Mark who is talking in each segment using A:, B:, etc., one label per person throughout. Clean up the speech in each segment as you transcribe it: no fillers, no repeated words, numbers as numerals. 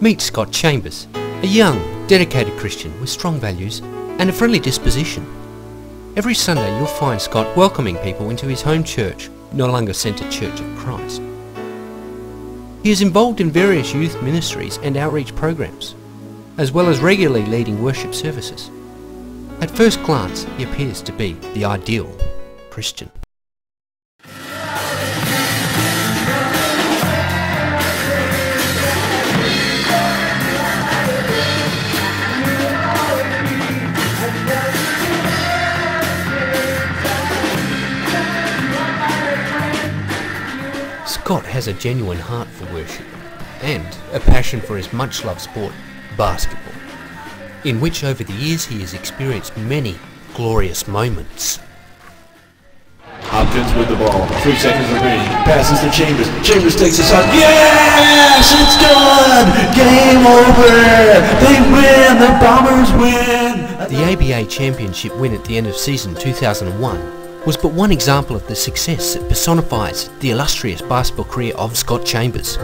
A: Meet Scott Chambers, a young, dedicated Christian with strong values and a friendly disposition. Every Sunday you'll find Scott welcoming people into his home church, No Longer Centred Church of Christ. He is involved in various youth ministries and outreach programs, as well as regularly leading worship services. At first glance, he appears to be the ideal Christian. Scott has a genuine heart for worship and a passion for his much-loved sport, basketball, in which over the years he has experienced many glorious moments.
B: Hopkins with the ball, 3 seconds remaining, passes to Chambers, Chambers takes a shot, yes, it's done, game over, they win, the Bombers win.
A: The ABA Championship win at the end of season 2001 was but one example of the success that personifies the illustrious basketball career of Scott Chambers.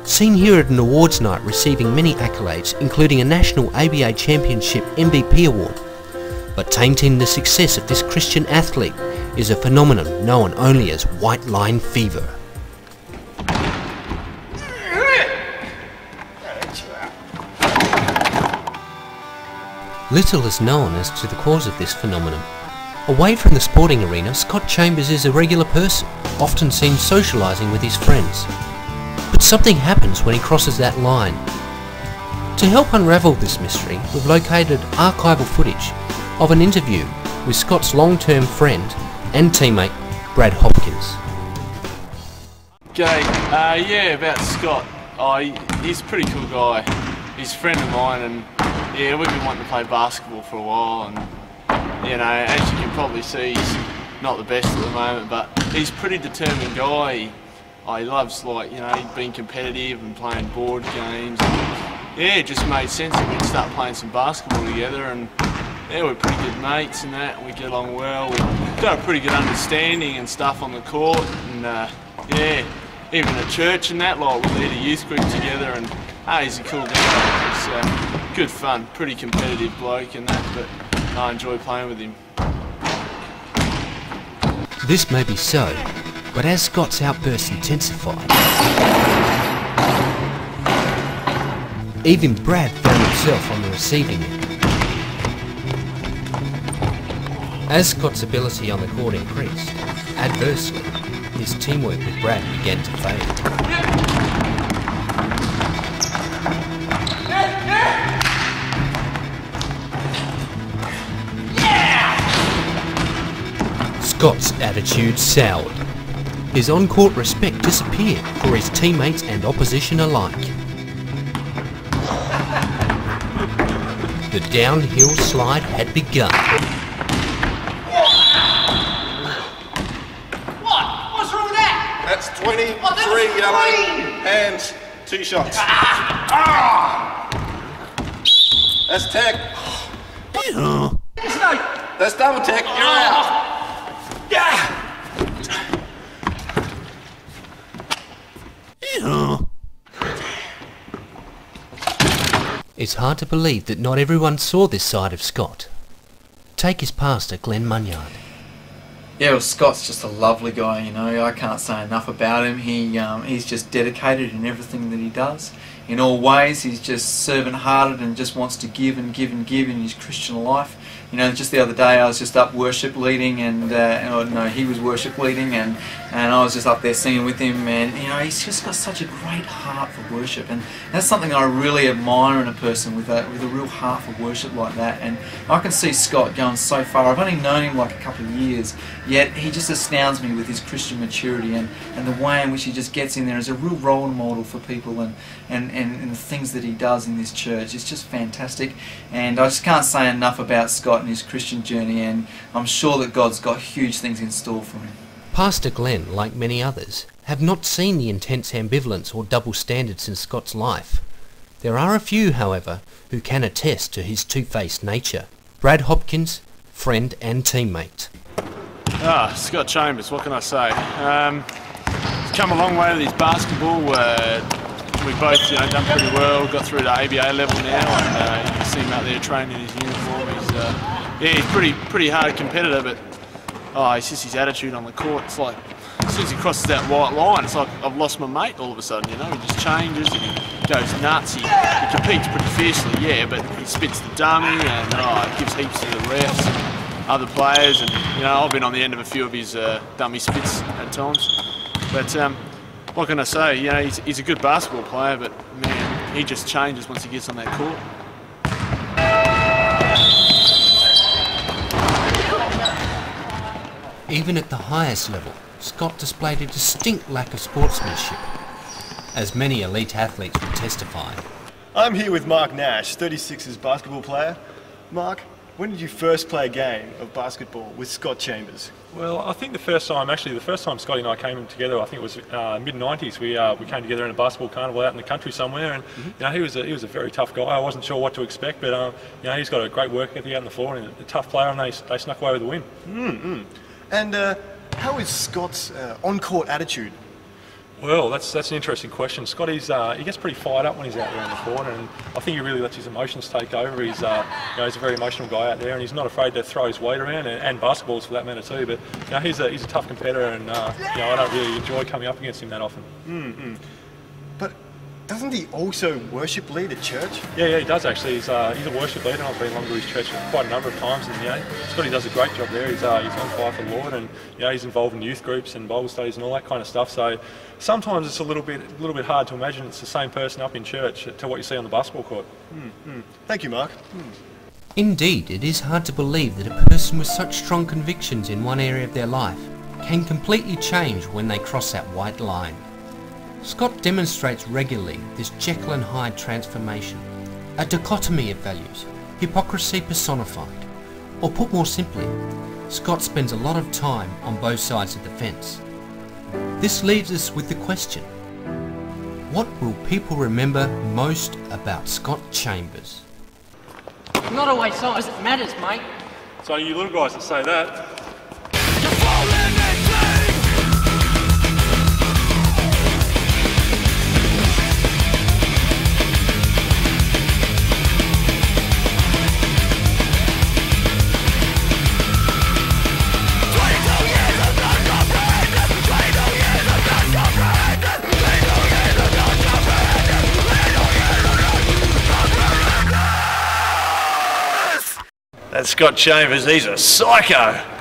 A: Seen here at an awards night receiving many accolades, including a National ABA Championship MVP award. But tainting the success of this Christian athlete is a phenomenon known only as white line fever. Little is known as to the cause of this phenomenon. Away from the sporting arena, Scott Chambers is a regular person, often seen socialising with his friends. But something happens when he crosses that line. To help unravel this mystery, we've located archival footage of an interview with Scott's long-term friend and teammate, Brad Hopkins.
C: G'day, yeah, about Scott. He's a pretty cool guy. He's a friend of mine, and yeah, we've been wanting to play basketball for a while, and you know, as you can probably see, he's not the best at the moment, but he's a pretty determined guy. He loves, like, you know, being competitive and playing board games. And, yeah, it just made sense that we'd start playing some basketball together, and yeah, we're pretty good mates and that. We get along well. We've got a pretty good understanding and stuff on the court, and yeah, even at church and that, like, we lead a youth group together, and he's a cool guy. It's good fun, pretty competitive bloke and that, but I enjoy playing with him.
A: This may be so, but as Scott's outbursts intensified, even Brad found himself on the receiving end. As Scott's ability on the court increased, adversely, his teamwork with Brad began to fade. Scott's attitude soured. His on-court respect disappeared for his teammates and opposition alike. The downhill slide had begun.
D: What? What's wrong with that?
B: That's 23 yellow, hands, 2 shots. That's tech. That's double tech, you're out.
A: It's hard to believe that not everyone saw this side of Scott. Take his pastor, Glenn Munyard.
E: Yeah, well, Scott's just a lovely guy, you know. I can't say enough about him. He's just dedicated in everything that he does. In all ways, he's just servant-hearted and just wants to give and give and give in his Christian life. You know, just the other day I was just up worship leading, and he was worship leading, and I was just up there singing with him, and you know, he's just got such a great heart for worship, and that's something I really admire in a person with a real heart for worship like that. And I can see Scott going so far. I've only known him like a couple of years, yet he just astounds me with his Christian maturity and the way in which he just gets in there as a real role model for people, and the things that he does in this church. It's just fantastic, and I just can't say enough about Scott and his Christian journey, and I'm sure that God's got huge things in store for him.
A: Pastor Glenn, like many others, have not seen the intense ambivalence or double standards in Scott's life. There are a few, however, who can attest to his two-faced nature. Brad Hopkins, friend and teammate.
C: Scott Chambers, what can I say? He's come a long way with his basketball. we both, done pretty well. Got through to ABA level now, and you can see him out there training in his uniform. He's pretty hard competitor, but it's just his attitude on the court. It's like as soon as he crosses that white line, it's like I've lost my mate all of a sudden. He just changes and he goes nuts. He competes pretty fiercely, yeah, but he spits the dummy and gives heaps to the refs and other players. And I've been on the end of a few of his dummy spits at times. But what can I say? He's a good basketball player, but man, he just changes once he gets on that court.
A: Even at the highest level, Scott displayed a distinct lack of sportsmanship, as many elite athletes would testify.
F: I'm here with Mark Nash, 36's basketball player. Mark, when did you first play a game of basketball with Scott Chambers?
G: Well, I think the first time Scotty and I came together, I think it was mid-90s. We came together in a basketball carnival out in the country somewhere, and he was a very tough guy. I wasn't sure what to expect, but he's got a great work ethic out on the floor and a tough player, and they snuck away with the win.
F: And how is Scott's on-court attitude?
G: Well, that's an interesting question. Scotty's he gets pretty fired up when he's out there on the court, and I think he really lets his emotions take over. He's he's a very emotional guy out there, and he's not afraid to throw his weight around, and basketballs for that matter too. But he's a tough competitor, and I don't really enjoy coming up against him that often.
F: But doesn't he also worship lead at church?
G: Yeah, he does actually. He's a worship leader. I've been along to his church quite a number of times, and Scotty does a great job there. He's on fire for the Lord, and he's involved in youth groups and Bible studies and all that kind of stuff. So sometimes it's a little bit hard to imagine it's the same person up in church to what you see on the basketball court.
F: Thank you, Mark.
A: Indeed, it is hard to believe that a person with such strong convictions in one area of their life can completely change when they cross that white line. Scott demonstrates regularly this Jekyll and Hyde transformation, a dichotomy of values, hypocrisy personified. Or put more simply, Scott spends a lot of time on both sides of the fence. This leaves us with the question, what will people remember most about Scott Chambers?
D: Not always size that matters, mate.
G: So you little guys that say that.
B: That Scott Chambers, he's a psycho.